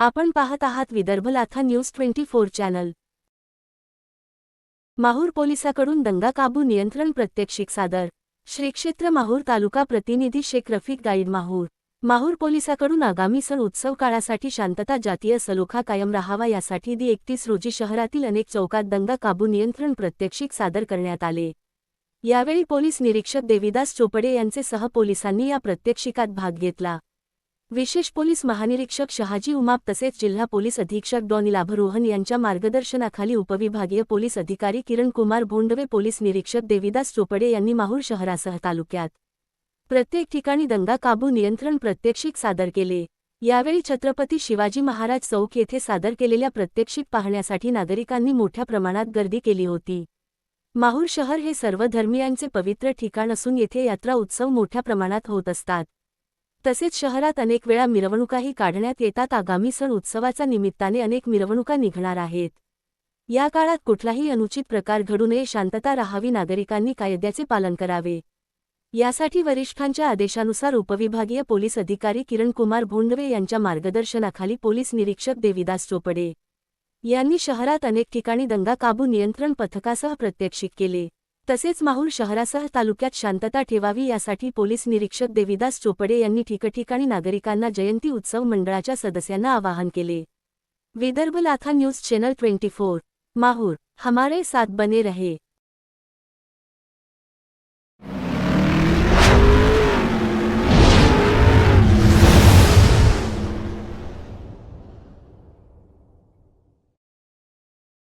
आपण पाहत आहात विदर्भ लाथा न्यूज 24 चॅनल। माहूर पोलिसांकडून दंगा काबू नियंत्रण प्रात्यक्षिक सादर। श्री क्षेत्र माहूर तालुका प्रतिनिधी शेख रफिक गाईड माहूर। माहूर पोलिसांकडून आगामी सण उत्सव काळासाठी शांतता जातीय सलोखा कायम राहावा यासाठी 31 रोजी शहरातील अनेक चौकात दंगा काबू नियंत्रण प्रात्यक्षिक सादर करण्यात आले। यावेळी पोलीस निरीक्षक देविदास चोपडे यांचे सह पोलिसांनी या प्रात्यक्षिकात भाग घेतला। विशेष पोलीस महानिरीक्षक शहाजी उमाप तसेच जिल्हा पोलीस अधीक्षक डॉ लाभरोहन यांच्या मार्गदर्शनाखाली उपविभागीय पोलीस अधिकारी किरण कुमार भोंडवे, पोलीस निरीक्षक देविदास चोपडे यांनी माहूर शहरासह तालुक्यात प्रत्येक ठिकाणी दंगा काबू नियंत्रण प्रात्यक्षिक सादर केले। यावेळी छत्रपती शिवाजी महाराज चौक येथे सादर केलेल्या प्रात्यक्षिक पाहण्यासाठी नागरिकांनी मोठ्या प्रमाणात गर्दी केली होती। माहूर शहर हे सर्व धर्मियांचे पवित्र ठिकाण असून येथे यात्रा उत्सव मोठ्या प्रमाणात होत असतात। तसेच शहरात अनेक वेळा मिरवणुकाही काढण्यात येतात। आगामी सण उत्सवाच्या निमित्ताने अनेक मिरवणुका निघणार आहेत। या काळात कुठलाही अनुचित प्रकार घडू नये, शांतता राहावी, नागरिकांनी कायद्याचे पालन करावे यासाठी वरिष्ठांच्या आदेशानुसार उपविभागीय पोलीस अधिकारी किरण कुमार भोंडवे यांच्या मार्गदर्शनाखाली पोलीस निरीक्षक देविदास चोपडे यांनी शहरात अनेक ठिकाणी दंगा काबू नियंत्रण पथकासह प्रात्यक्षिक केले। तसेच माहूर शहरासह तालुक्यात शांतता ठेवावी यासाठी पोलीस निरीक्षक देविदास चोपडे यांनी ठिकठिकाणी नागरिकांना जयंती उत्सव मंडळाच्या सदस्यांना आवाहन केले। विदर्भ लाथा न्यूज चॅनल 24 माहूर, हमारे साथ बने रहे।